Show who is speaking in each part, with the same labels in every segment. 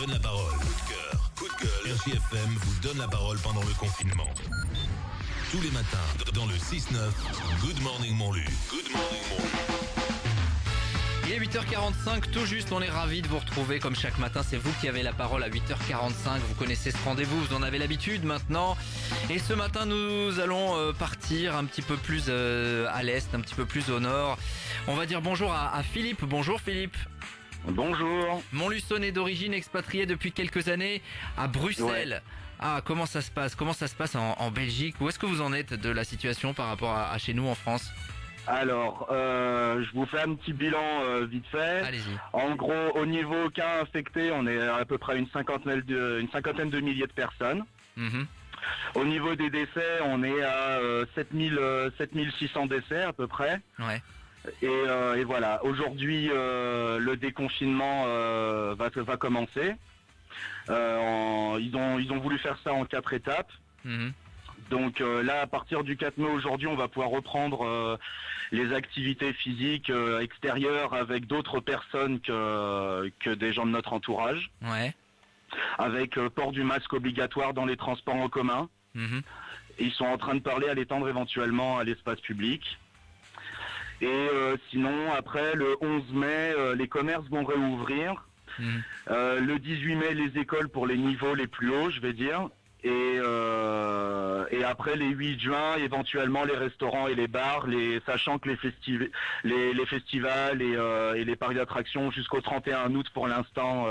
Speaker 1: donne la parole. Coup de cœur, coup de gueule. RJFM vous donne la parole pendant le confinement. Tous les matins, dans le 6-9, Good Morning Montlu. Good Morning Montlu.
Speaker 2: Il est 8h45, tout juste, on est ravis de vous retrouver comme chaque matin, c'est vous qui avez la parole à 8h45, vous connaissez ce rendez-vous, vous en avez l'habitude maintenant. Et ce matin, nous allons partir un petit peu plus à l'est, un petit peu plus au nord. On va dire bonjour à Philippe. Bonjour Philippe.
Speaker 3: Bonjour.
Speaker 2: Montluçonnais d'origine, expatrié depuis quelques années à Bruxelles.
Speaker 3: Ouais.
Speaker 2: Ah, comment ça se passe en Belgique? Où est-ce que vous en êtes de la situation par rapport à chez nous en France?
Speaker 3: Alors, je vous fais un petit bilan vite fait.
Speaker 2: Allez-y.
Speaker 3: En gros, au niveau cas infectés, on est à peu près une cinquantaine de milliers de personnes.
Speaker 2: Mhm.
Speaker 3: Au niveau des décès, on est à 7600 décès à peu près.
Speaker 2: Ouais.
Speaker 3: Et voilà, aujourd'hui, le déconfinement va commencer. Ils ont voulu faire ça en 4 étapes.
Speaker 2: Mhm.
Speaker 3: Donc là, à partir du 4 mai aujourd'hui, on va pouvoir reprendre les activités physiques extérieures avec d'autres personnes que des gens de notre entourage,
Speaker 2: Ouais.
Speaker 3: avec port du masque obligatoire dans les transports en commun.
Speaker 2: Mhm.
Speaker 3: Ils sont en train de parler à l'étendre éventuellement à l'espace public. Et sinon, après, le 11 mai, les commerces vont réouvrir.
Speaker 2: Mhm.
Speaker 3: Le 18 mai, les écoles pour les niveaux les plus hauts, je vais dire. Et après les 8 juin, éventuellement les restaurants et les bars, sachant que les festivals et les parcs d'attractions jusqu'au 31 août pour l'instant,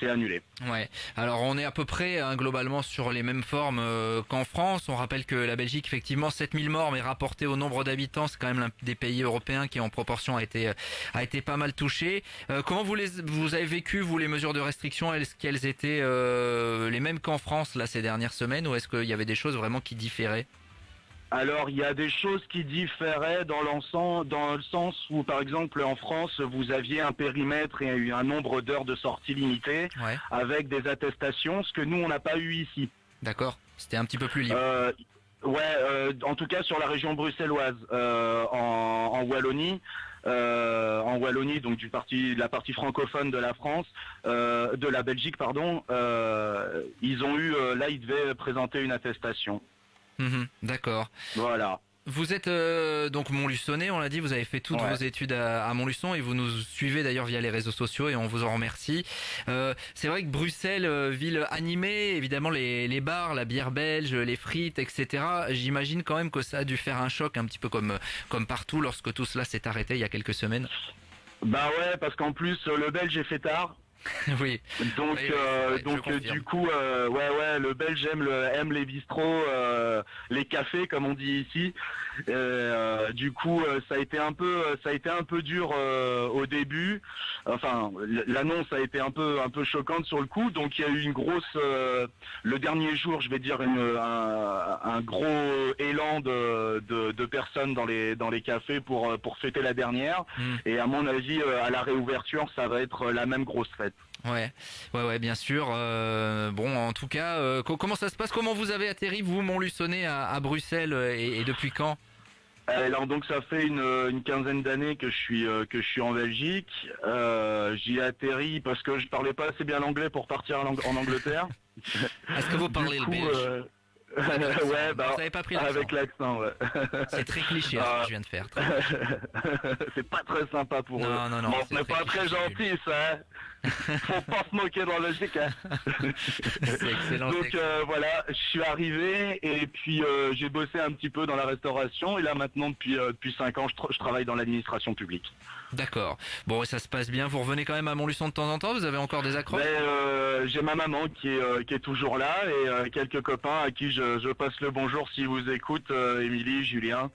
Speaker 3: c'est annulé.
Speaker 2: Ouais. Alors on est à peu près globalement sur les mêmes formes qu'en France. On rappelle que la Belgique, effectivement, 7000 morts, mais rapporté au nombre d'habitants, c'est quand même l'un des pays européens qui en proportion a été pas mal touché. Comment vous avez vécu, vous, les mesures de restriction? Est-ce qu'elles étaient les mêmes qu'en France là ces dernières semaines, ou est-ce qu'il y avait des choses vraiment qui différaient?
Speaker 3: Alors il y a des choses qui différaient dans le sens où, par exemple, en France, vous aviez un périmètre et un nombre d'heures de sortie limité,
Speaker 2: Ouais.
Speaker 3: avec des attestations, ce que nous on n'a pas eu ici.
Speaker 2: D'accord. C'était un petit peu plus libre.
Speaker 3: En tout cas sur la région bruxelloise, en Wallonie, donc la partie francophone de la France, de la Belgique, pardon, ils ont eu, là ils devaient présenter une attestation.
Speaker 2: Mhm. D'accord.
Speaker 3: Voilà.
Speaker 2: Vous êtes donc Montluçonnais, on l'a dit, vous avez fait toutes vos études à Montluçon et vous nous suivez d'ailleurs via les réseaux sociaux et on vous en remercie. C'est vrai que Bruxelles, ville animée, évidemment les bars, la bière belge, les frites, etc. J'imagine quand même que ça a dû faire un choc un petit peu comme partout lorsque tout cela s'est arrêté il y a quelques semaines.
Speaker 3: Bah ouais, parce qu'en plus le Belge est fêtard.
Speaker 2: Oui.
Speaker 3: Donc,
Speaker 2: je
Speaker 3: du coup, le Belge aime les bistrots, les cafés comme on dit ici. Du coup, ça a été un peu dur au début. Enfin, l'annonce a été un peu choquante sur le coup. Donc, il y a eu une grosse, le dernier jour, je vais dire un gros élan de personnes dans les cafés pour fêter la dernière. Et à mon avis, à la réouverture, ça va être la même grosse fête.
Speaker 2: Ouais, bien sûr. Bon, en tout cas, comment ça se passe? Comment vous avez atterri, vous, Montluçonnais, à Bruxelles, et depuis quand?
Speaker 3: Alors donc ça fait une quinzaine d'années que je suis en Belgique. J'y ai atterri parce que je parlais pas assez bien l'anglais pour partir en Angleterre.
Speaker 2: Est-ce que vous parlez le belge?
Speaker 3: Ouais, bah,
Speaker 2: vous n'avez pas pris l'accent.
Speaker 3: avec l'accent, ouais.
Speaker 2: C'est très cliché ce que je viens de faire.
Speaker 3: C'est pas très sympa pour eux.
Speaker 2: Non.
Speaker 3: Bon,
Speaker 2: c'est
Speaker 3: c'est pas très gentil, ça. Hein. Faut pas se moquer dans la logique. Hein.
Speaker 2: C'est excellent.
Speaker 3: Donc voilà, je suis arrivé et puis j'ai bossé un petit peu dans la restauration et là maintenant depuis 5 ans je travaille dans l'administration publique.
Speaker 2: D'accord. Bon, et ça se passe bien. Vous revenez quand même à Montluçon de temps en temps? Vous avez encore des accroches?
Speaker 3: J'ai ma maman qui est toujours là et quelques copains à qui je passe le bonjour s'ils vous écoutent, Émilie, Julien,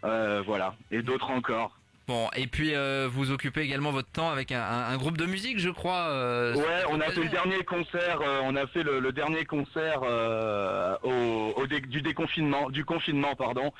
Speaker 3: voilà, et d'autres encore.
Speaker 2: Bon, et puis vous occupez également votre temps avec un groupe de musique, je crois.
Speaker 3: Ouais, on a fait le dernier concert. On a fait le dernier concert du confinement, pardon.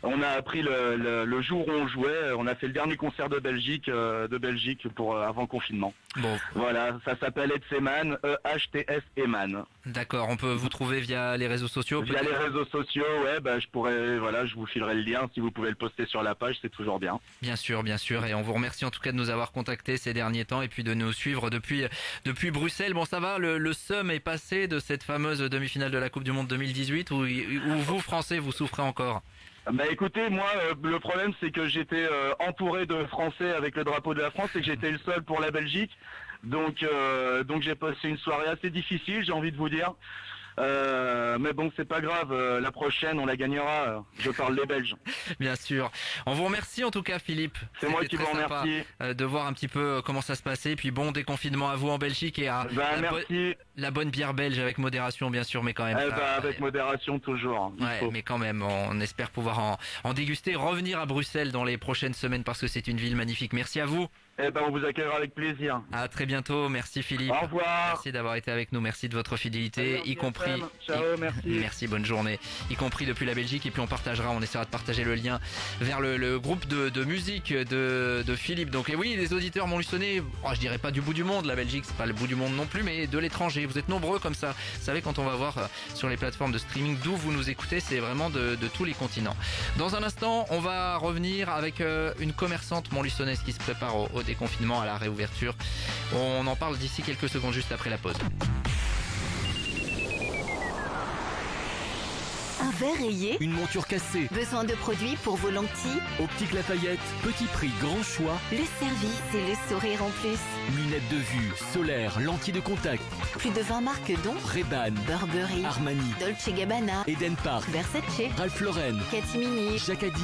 Speaker 3: On a appris le jour où on jouait. On a fait le dernier concert de Belgique pour avant confinement.
Speaker 2: Bon.
Speaker 3: Voilà, ça s'appelle Etseman, EHTS Eman.
Speaker 2: D'accord, on peut vous trouver via les réseaux sociaux.
Speaker 3: Via les réseaux sociaux, ouais, bah je vous filerai le lien si vous pouvez le poster sur la page, c'est toujours bien.
Speaker 2: Bien sûr. sûr, et on vous remercie en tout cas de nous avoir contactés ces derniers temps et puis de nous suivre depuis Bruxelles. Bon, ça va, le seum est passé de cette fameuse demi-finale de la Coupe du Monde 2018 où vous, Français, vous souffrez encore?
Speaker 3: Bah écoutez, moi le problème c'est que j'étais entouré de Français avec le drapeau de la France et que j'étais le seul pour la Belgique. Donc j'ai passé une soirée assez difficile, j'ai envie de vous dire. Mais bon, c'est pas grave, la prochaine on la gagnera, je parle les Belges.
Speaker 2: Bien sûr. On vous remercie en tout cas, Philippe.
Speaker 3: C'est moi qui vous remercie.
Speaker 2: De voir un petit peu comment ça se passait. Et puis bon déconfinement à vous en Belgique et à
Speaker 3: merci.
Speaker 2: La bonne bière belge avec modération bien sûr, mais quand même.
Speaker 3: Avec modération toujours.
Speaker 2: Ouais, mais quand même, on espère pouvoir en déguster, revenir à Bruxelles dans les prochaines semaines parce que c'est une ville magnifique. Merci à vous.
Speaker 3: On vous accueillera avec plaisir.
Speaker 2: À très bientôt, merci Philippe.
Speaker 3: Au revoir.
Speaker 2: Merci d'avoir été avec nous, merci de votre fidélité, y compris.
Speaker 3: Ciao, merci.
Speaker 2: Merci, bonne journée. Y compris depuis la Belgique et puis on essaiera de partager le lien vers le groupe de musique de Philippe. Donc et oui, les auditeurs montluçonnais, je dirais pas du bout du monde, la Belgique c'est pas le bout du monde non plus, mais de l'étranger. Vous êtes nombreux comme ça. Vous savez, quand on va voir sur les plateformes de streaming d'où vous nous écoutez, c'est vraiment de tous les continents. Dans un instant, on va revenir avec une commerçante montluçonnaise qui se prépare au déconfinement, à la réouverture. On en parle d'ici quelques secondes juste après la pause.
Speaker 4: Un verre rayé?
Speaker 5: Une monture cassée?
Speaker 4: Besoin de produits pour vos lentilles?
Speaker 5: Optique Lafayette, petit prix, grand choix.
Speaker 4: Le service et le sourire en plus.
Speaker 5: Lunettes de vue, solaire, lentilles de contact.
Speaker 4: Plus de 20 marques dont
Speaker 5: Ray-Ban,
Speaker 4: Burberry,
Speaker 5: Armani,
Speaker 4: Dolce Gabbana,
Speaker 5: Eden Park,
Speaker 4: Versace,
Speaker 5: Ralph Lauren,
Speaker 4: Catimini,
Speaker 5: Jacadi.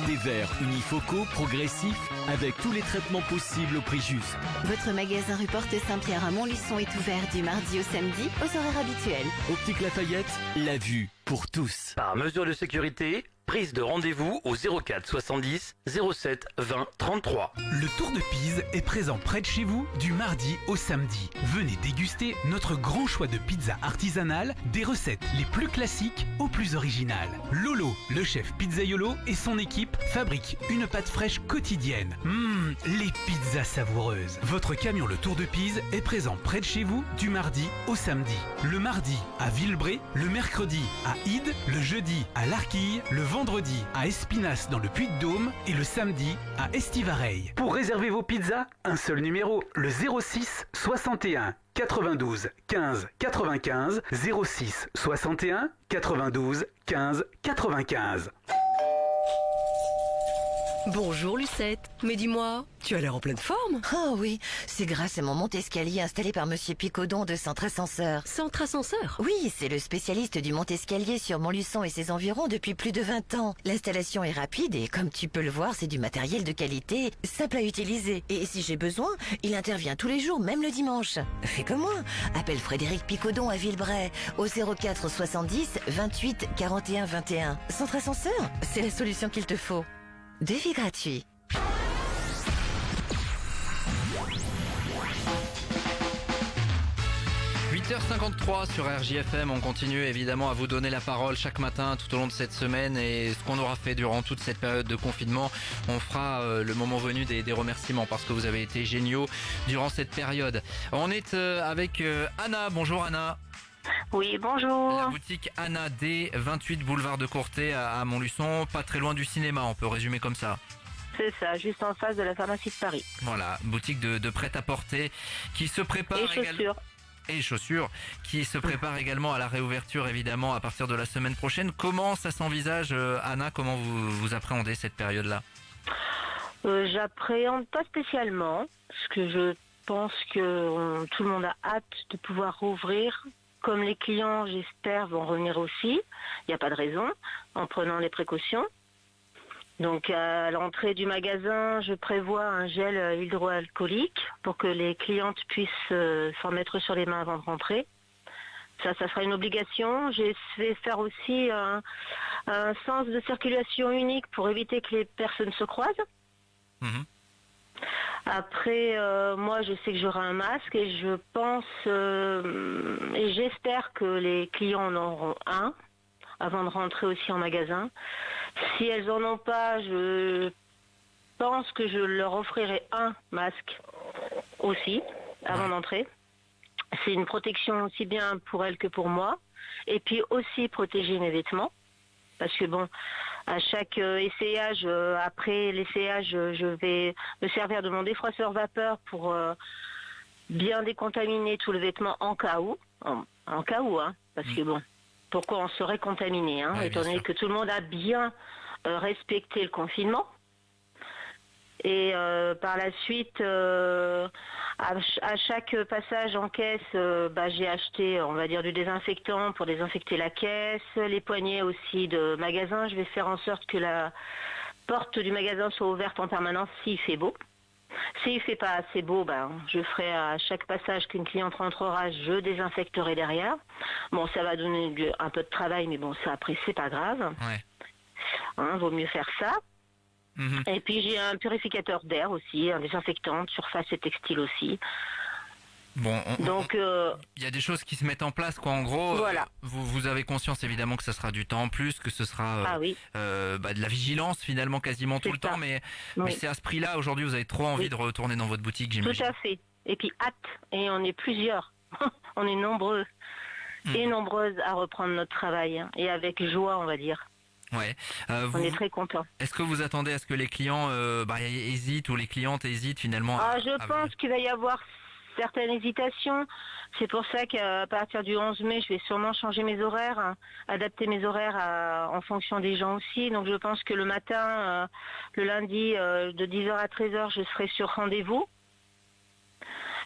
Speaker 5: Des verres unifocaux, progressifs, avec tous les traitements possibles au prix juste.
Speaker 4: Votre magasin rue Porte Saint-Pierre à Montluçon est ouvert du mardi au samedi aux horaires habituels.
Speaker 5: Optique Lafayette, la vue pour tous.
Speaker 6: Par mesure de sécurité, prise de rendez-vous au 04 70 07 20 33.
Speaker 7: Le Tour de Pise est présent près de chez vous du mardi au samedi. Venez déguster notre grand choix de pizzas artisanales, des recettes les plus classiques aux plus originales. Lolo, le chef pizzaiolo et son équipe fabriquent une pâte fraîche quotidienne. Les pizzas savoureuses. Votre camion Le Tour de Pise est présent près de chez vous du mardi au samedi. Le mardi à Villebray, le mercredi à Ide, le jeudi à l'Arquille, le vendredi à Espinasse dans le Puy-de-Dôme et le samedi à Estivareille.
Speaker 6: Pour réserver vos pizzas, un seul numéro, le 06 61 92 15 95, 06 61 92 15 95.
Speaker 8: Bonjour Lucette, mais dis-moi, tu as l'air en pleine forme.
Speaker 9: Oh oui, c'est grâce à mon monte-escalier installé par Monsieur Picodon de Centre Ascenseur.
Speaker 8: Centre Ascenseur?
Speaker 9: Oui, c'est le spécialiste du monte-escalier sur Montluçon et ses environs depuis plus de 20 ans. L'installation est rapide et comme tu peux le voir, c'est du matériel de qualité, simple à utiliser. Et si j'ai besoin, il intervient tous les jours, même le dimanche. Fais comme moi, appelle Frédéric Picodon à Villebray au 04 70 28 41 21. Centre Ascenseur, c'est la solution qu'il te faut. Devis gratuit.
Speaker 2: « 8h53 sur RJFM, on continue évidemment à vous donner la parole chaque matin tout au long de cette semaine et ce qu'on aura fait durant toute cette période de confinement, on fera le moment venu des remerciements parce que vous avez été géniaux durant cette période. On est avec Anna, bonjour Anna.
Speaker 10: Oui, bonjour.
Speaker 2: La boutique Anna D, 28 boulevard de Courtet à Montluçon, pas très loin du cinéma, on peut résumer comme ça.
Speaker 10: C'est ça, juste en face de la pharmacie de Paris.
Speaker 2: Voilà, boutique de prêt-à-porter qui se prépare également. Et chaussures, qui se prépare également à la réouverture évidemment à partir de la semaine prochaine. Comment ça s'envisage, Anna? Comment vous appréhendez cette période-là?
Speaker 10: J'appréhende pas spécialement, parce que je pense que tout le monde a hâte de pouvoir rouvrir. Comme les clients, j'espère, vont revenir aussi, il n'y a pas de raison, en prenant les précautions. Donc à l'entrée du magasin, je prévois un gel hydroalcoolique pour que les clientes puissent s'en mettre sur les mains avant de rentrer. Ça sera une obligation. J'ai fait faire aussi un sens de circulation unique pour éviter que les personnes se croisent. Après, moi, je sais que j'aurai un masque et je pense et j'espère que les clients en auront un avant de rentrer aussi en magasin. Si elles en ont pas, je pense que je leur offrirai un masque aussi avant d'entrer. C'est une protection aussi bien pour elles que pour moi. Et puis aussi protéger mes vêtements. Parce que bon, À chaque essayage, après l'essayage, je vais me servir de mon défroisseur vapeur pour bien décontaminer tout le vêtement en cas où. En cas où, hein, parce que bon, pourquoi on serait contaminé, hein, étant donné que tout le monde a bien respecté le confinement. Et par la suite, à chaque passage en caisse, j'ai acheté, on va dire, du désinfectant pour désinfecter la caisse, les poignées aussi de magasin. Je vais faire en sorte que la porte du magasin soit ouverte en permanence s'il fait beau. S'il fait pas assez beau, je ferai à chaque passage qu'une cliente rentrera, je désinfecterai derrière. Bon, ça va donner un peu de travail, mais bon, ça après, c'est pas grave.
Speaker 2: Ouais.
Speaker 10: Hein, vaut mieux faire ça. Et puis j'ai un purificateur d'air aussi, un désinfectant de surface et textile aussi.
Speaker 2: Bon,
Speaker 10: donc
Speaker 2: il y a des choses qui se mettent en place, quoi. En gros,
Speaker 10: voilà.
Speaker 2: Vous avez conscience évidemment que ça sera du temps en plus, que ce sera de la vigilance finalement quasiment tout le temps, mais c'est à ce prix-là. Aujourd'hui, vous avez trop envie de retourner dans votre boutique, j'imagine.
Speaker 10: Tout à fait. Et puis hâte, et on est plusieurs, on est nombreux et nombreuses à reprendre notre travail, hein, et avec joie, on va dire.
Speaker 2: Ouais.
Speaker 10: On est très contents.
Speaker 2: Est-ce que vous attendez à ce que les clients hésitent ou les clientes hésitent finalement
Speaker 10: je pense qu'il va y avoir certaines hésitations. C'est pour ça qu'à partir du 11 mai, je vais sûrement changer mes horaires, hein, adapter mes horaires en fonction des gens aussi. Donc je pense que le matin, le lundi, de 10h à 13h, je serai sur rendez-vous.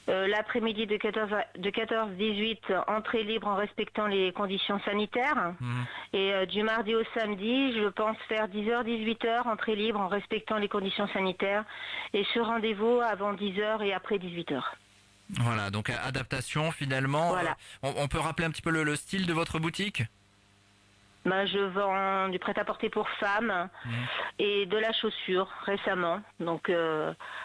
Speaker 10: L'après-midi de 14-18, entrée libre en respectant les conditions sanitaires. Et du mardi au samedi, je pense faire 10h-18h, entrée libre en respectant les conditions sanitaires. Et sur rendez-vous avant 10h et après 18h.
Speaker 2: Voilà, donc adaptation finalement.
Speaker 10: Voilà.
Speaker 2: On peut rappeler un petit peu le style de votre boutique ?
Speaker 10: Je vends du prêt-à-porter pour femmes et de la chaussure récemment. Donc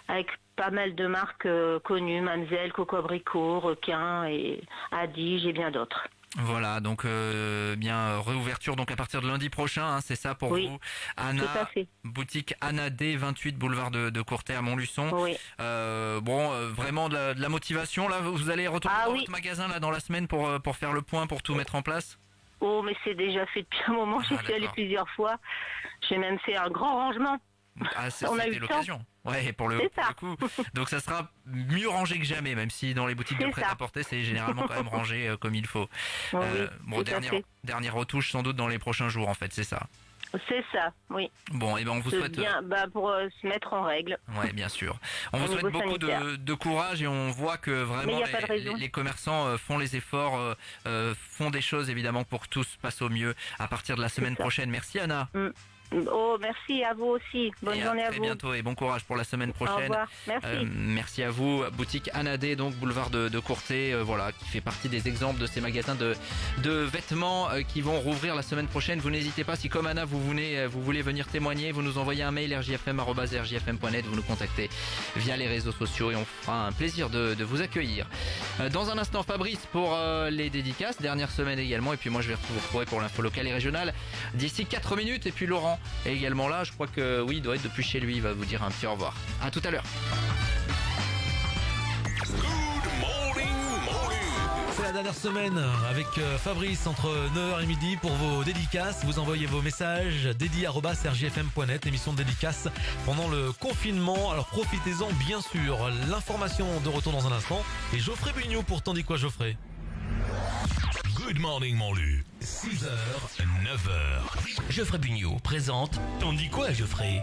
Speaker 10: avec pas mal de marques connues, Mamselle, Coco Abricot, Requin et Adige et bien d'autres.
Speaker 2: Voilà, donc réouverture donc à partir de lundi prochain, hein, c'est ça pour vous, Anna,
Speaker 10: tout à fait.
Speaker 2: Boutique Anna D, 28 boulevard de Courtet à Montluçon.
Speaker 10: Oui.
Speaker 2: Vraiment de la motivation là, vous allez retourner dans votre magasin là dans la semaine pour faire le point, pour tout mettre en place.
Speaker 10: Oh, mais c'est déjà fait depuis un moment, j'y suis allée plusieurs fois. J'ai même fait un grand rangement. On a eu
Speaker 2: l'occasion. Ouais, pour le coup. Donc ça sera mieux rangé que jamais, même si dans les boutiques de prêt-à-porter, c'est généralement quand même rangé comme il faut. Dernière retouche sans doute dans les prochains jours en fait, c'est ça.
Speaker 10: C'est ça, oui.
Speaker 2: Bon, et on vous souhaite
Speaker 10: pour se mettre en règle.
Speaker 2: Ouais, bien sûr. On vous souhaite beaucoup de courage et on voit que vraiment les commerçants font les efforts, font des choses évidemment pour que tout se passe au mieux à partir de la semaine prochaine. Merci Anna.
Speaker 10: Oh, merci à vous aussi. Bonne journée à vous.
Speaker 2: À très bientôt et bon courage pour la semaine prochaine.
Speaker 10: Au revoir. Merci.
Speaker 2: Merci à vous. Boutique Anna D, donc boulevard de Courtet, qui fait partie des exemples de ces magasins de vêtements qui vont rouvrir la semaine prochaine. Vous n'hésitez pas, si comme Anna vous voulez venir témoigner, vous nous envoyez un mail rjfm@rjfm.net, vous nous contactez via les réseaux sociaux et on fera un plaisir de vous accueillir. Dans un instant, Fabrice pour les dédicaces, dernière semaine également, et puis moi je vais vous retrouver pour l'info locale et régionale d'ici 4 minutes, et puis Laurent est également là, je crois que oui, il doit être depuis chez lui, il va vous dire un petit au revoir. À tout à l'heure.
Speaker 11: C'est la dernière semaine avec Fabrice entre 9h et midi pour vos dédicaces. Vous envoyez vos messages dédi@rjfm.net, émission de dédicaces pendant le confinement. Alors profitez-en bien sûr. L'information de retour dans un instant. Et Geoffrey Bugno pour T'en dis quoi Geoffrey?
Speaker 1: Good morning Montlu, 6h, 9h.
Speaker 12: Geoffrey Bugno présente T'en dis quoi Geoffrey?